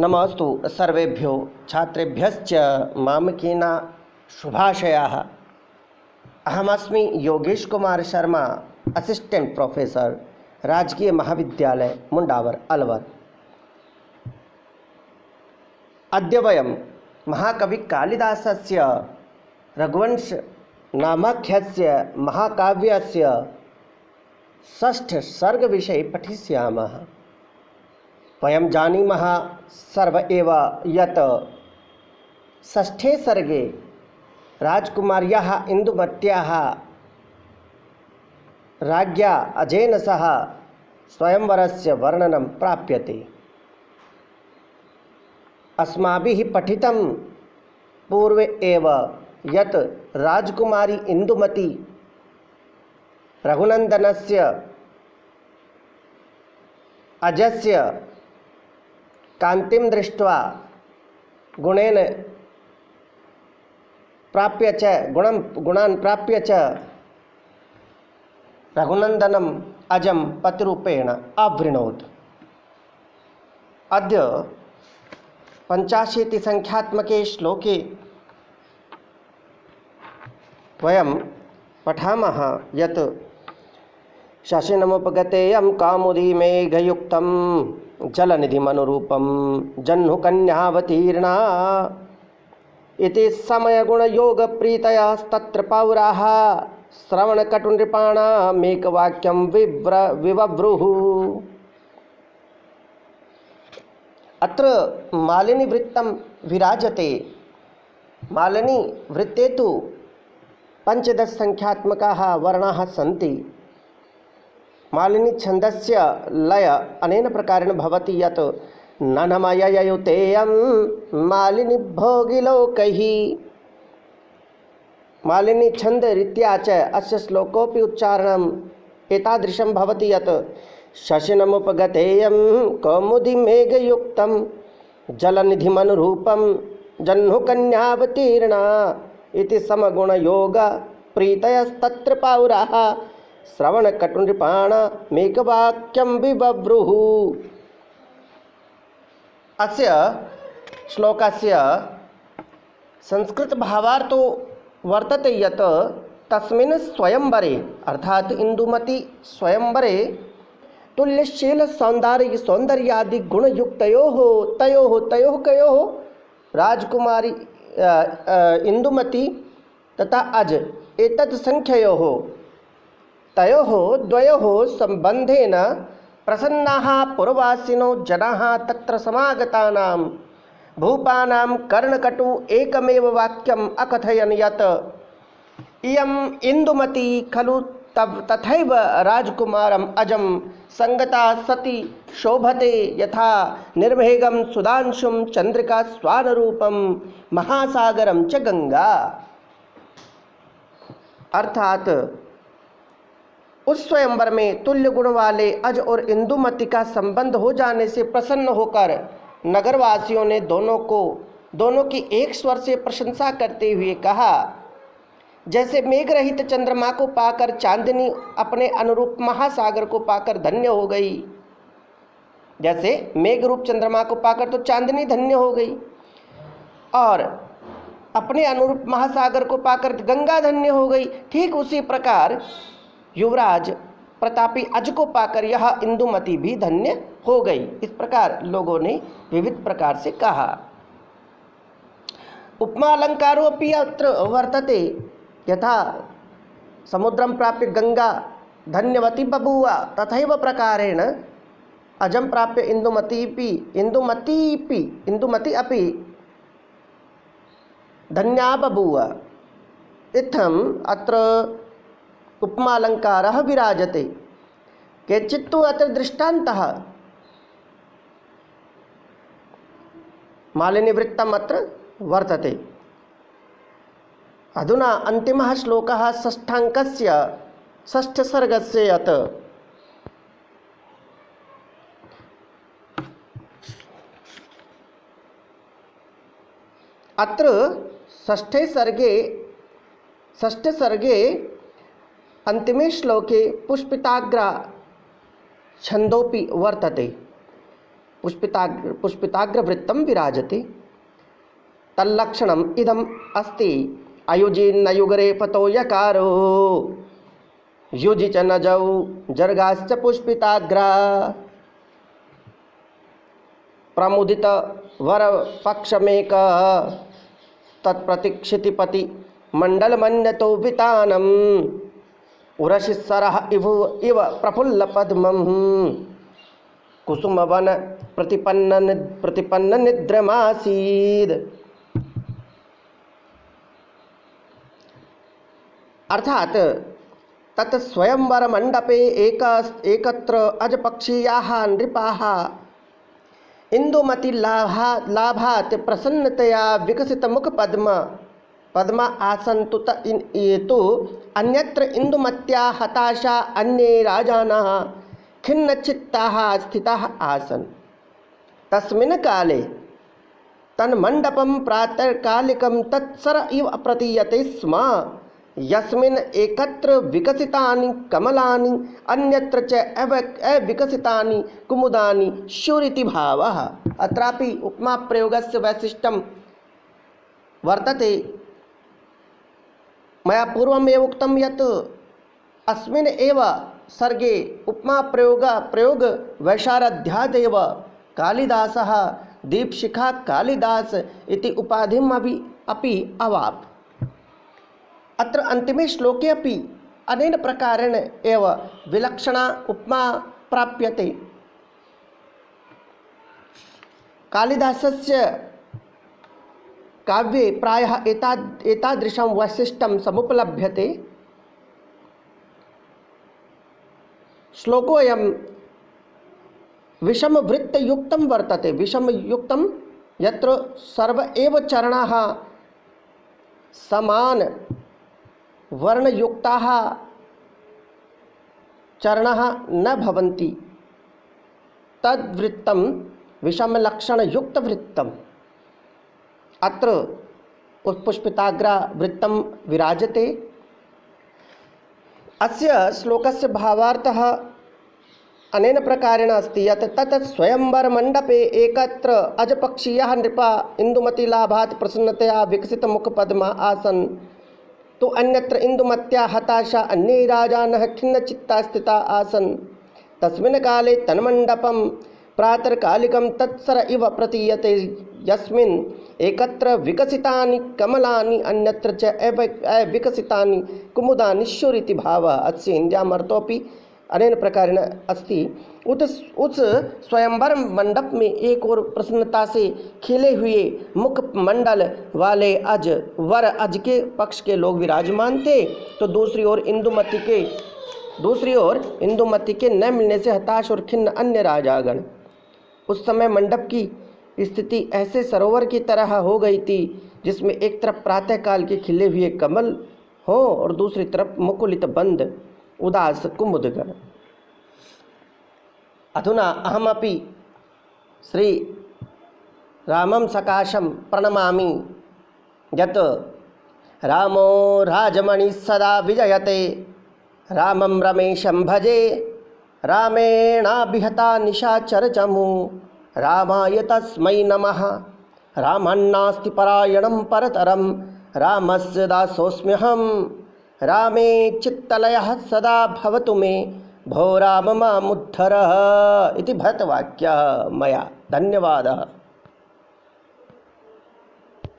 नमोस्तु सर्वेभ्यो छात्रेभ्यश्च मामकीना शुभाशयाः। अहमस्मि Yogesh Kumar Sharma, assistant professor, राजकीय महाविद्यालय मुंडावर अलवर। अद्य वयं महाकवि कालिदासस्य रघुवंश नामाख्यस्य महाकाव्यस्य षष्ठ सर्ग विषये पठिष्यामः। वयं जानीमः सर्व एव यत् षष्ठे सर्गे राजकुमार्याः इन्दुमत्याः राज्ञा अजेन सह स्वयंवरस्य वर्णनं प्राप्यते। अस्माभिः पठितं पूर्वे एव यत् राजकुमारी इन्दुमती रघुनन्दनस्य अजस्य कान्तिं दृष्ट्वा गुणेन प्राप्य च गुणान् प्राप्य च रघुनन्दनम् अजं पतिरूपेण अवृणोत्। अद्य 85 संख्यात्मके श्लोके वयं पठामः यत् शशिनमुपगतेयं कौमुदी मेघयुक्तं जलनिधिमनुरूपं जह्नुकन्यावतीर्णा इति समयगुणयोगप्रीतयस्तत्र पौराः श्रवणकटुनृपाणामेकवाक्यं विवव्रुः। अत्र मालिनी वृत्तं विराजते। मालिनी वृत्ते तु 15 संख्यात्मकाः वर्णाः सन्ति। मालिनी छन्दस्य लय अनेन प्रकारेण भवति यत् ननमययुतेयं मालिनी भोगिलोकैः। मालिनी छन्दरीत्या च अस्य श्लोकोऽपि उच्चारणम् एतादृशं भवति यत् शशिनमुपगतेयं कौमुदीमेघयुक्तं जलनिधिमनुरूपं जह्नुकन्यावतीर्णा इति समगुणयोगप्रीतयस्तत्र पौराः श्रवणकटुनृपाणामेकवाक्यं विवव्रुः। अस्य श्लोकस्य संस्कृतभावार्थो वर्तते यत् तस्मिन् स्वयंवरे अर्थात इन्दुमती स्वयंवरे तुल्यशीलसौन्दर्यादिगुणयुक्तयोः तयोः कयोः राजकुमारी इन्दुमती तथा अज एतत् संख्ययोः तयोः द्वयोः सम्बन्धेन प्रसन्नाः पुरवासिनो जनाः तत्र समागतानां भूपानां कर्णकटु एकमेव वाक्यम् अकथयन् यत् इयम् इन्दुमती खलु तथैव राजकुमारम् अजं संगता सती शोभते यथा निर्मेघं सुधांशुं चंद्रिका स्वानरूपं महासागरं च गंगा। अर्थात उस स्वयंवर में तुल्य गुण वाले अज और इंदुमती का संबंध हो जाने से प्रसन्न होकर नगरवासियों ने दोनों की एक स्वर से प्रशंसा करते हुए कहा, जैसे मेघ रहित चंद्रमा को पाकर चांदनी अपने अनुरूप महासागर को पाकर धन्य हो गई। जैसे मेघ रूप चंद्रमा को पाकर तो चांदनी धन्य हो गई और अपने अनुरूप महासागर को पाकर गंगा धन्य हो गई, ठीक उसी प्रकार युवराज प्रतापी अज को पाकर यह इंदुमती भी धन्य हो गई। इस प्रकार लोगों ने विविध प्रकार से कहा। उपमा अलंकारोऽपि अत्र वर्तते यथा समुद्रं प्राप्य गंगा धन्यवती बभूव तथैव प्रकारेण अजं प्राप्य इंदुमती अपि धन्या बभूव। इत्थम् अत्र उपमालंकारः विराजते। केचित्तु अत्र दृष्टान्तः मालिनीवृत्तम् अत्र वर्तते। अधुना अन्तिमः श्लोकः षष्ठाङ्कस्य षष्ठसर्गस्य यत् अत्र षष्ठे सर्गे अंतिमे श्लोके पुष्पिताग्रा छंदोपि वर्तते। पुष्पिताग्रवृत्तं विराजते। तल्लक्षणम् इदम् अस्ति अयुजिन्नयुगरे पतो यकारो युजि च नजौ जर्गाश्च पुष्पिताग्रा। प्रमुदित वरपक्षमेक तत्प्रतीक्षितिपति मण्डलमन्यतो वितानम् उरशिस्सरः इव प्रफुल्लपद्मं कुसुमवन प्रतिपन्न निद्रमासीद। अर्थात तत् स्वयंवर मंडपे एकत्र अजपक्षीयाः नृपाः इंदुमति लाभात् प्रसन्नतया विकसित मुख पद्मा आसन तु अन्यत्र इंदुमत्या हताशा अन्ये राजानः खिन्नचित्ताः स्थिताः आसन्। तस्मिन् काले तन्मण्डपं प्रातःकालिकं तत्सर इव प्रतीयते स्म, यस्मिन् एकत्र विकसितानि कमलानि अन्यत्र च अविकसितानि कुमुदानि स्युरिति भावः। अत्रापि उपमा प्रयोगस्य वैशिष्ट्यं वर्तते। मया पूर्वमेव उक्तं यत् अस्मिन् एव सर्गे उपमा प्रयोग वैशारध्यादेव कालिदासः दीपशिखा कालिदास इति उपाधिम् अपि अवाप। अत्र अन्तिमे श्लोके अपि अनेन प्रकारेण एव विलक्षणा उपमा प्राप्यते। कालिदासस्य काव्ये प्रायः एतादृशं वैशिष्ट्यं समुपलभ्यते। श्लोकोऽयं विषमवृत्तयुक्तं वर्तते। विषमयुक्तं यत्र सर्व एव चरणाः समान वर्णयुक्ताः चरणाः न भवन्ति, तद्वृत्तं विषमलक्षणयुक्तवृत्तम्। अत्र पुष्पिताग्रा वृत्तं विराजते। अस्य श्लोकस्य भावार्थः अनेन प्रकारेण अस्ति यत् तत् स्वयंवरमण्डपे एकत्र अजपक्षीयाः नृपा इन्दुमतिलाभात् प्रसन्नतया विकसितमुखपद्मा आसन् तो अन्यत्र इन्दुमत्या हताशा अन्ये राजानः खिन्नचित्ता स्थिता आसन्। तस्मिन् काले तन्मण्डपं प्रातःकालिकं तत्सर इव प्रतीयते, यस्मिन् एकत्र विकसितानि कमलानि अन्यत्र च अविकसितानि कुमुदानि स्युरिति भावः। अस्य हिन्द्यामर्थोऽपि अनेन प्रकारेण अस्ति। उस स्वयंवर मंडप में एक और प्रसन्नता से खिले हुए मुख मंडल वाले अज के पक्ष के लोग विराजमान थे, तो दूसरी ओर इंदुमति के न मिलने से हताश और खिन्न अन्य राजागण। उस समय मंडप की स्थिति ऐसे सरोवर की तरह हो गई थी जिसमें एक तरफ प्रातःकाल के खिले हुए कमल हो और दूसरी तरफ मुकुलित बंद उदास कुमुदगण। अधुना अहमपि श्री रामं सकाशं प्रणमामि यत् रामो राजमणि सदा विजयते, रामं रमेशं भजे रामेणाभिहता निशाचरचमू, रामाय तस्मै नमः। रामन्नास्ति परायणं परतरं, रामस्य दासोऽस्म्यहं, रामे चित्तलयः सदा भवतु मे, भो राम मामुद्धर इति भरतवाक्यः मया। धन्यवादः।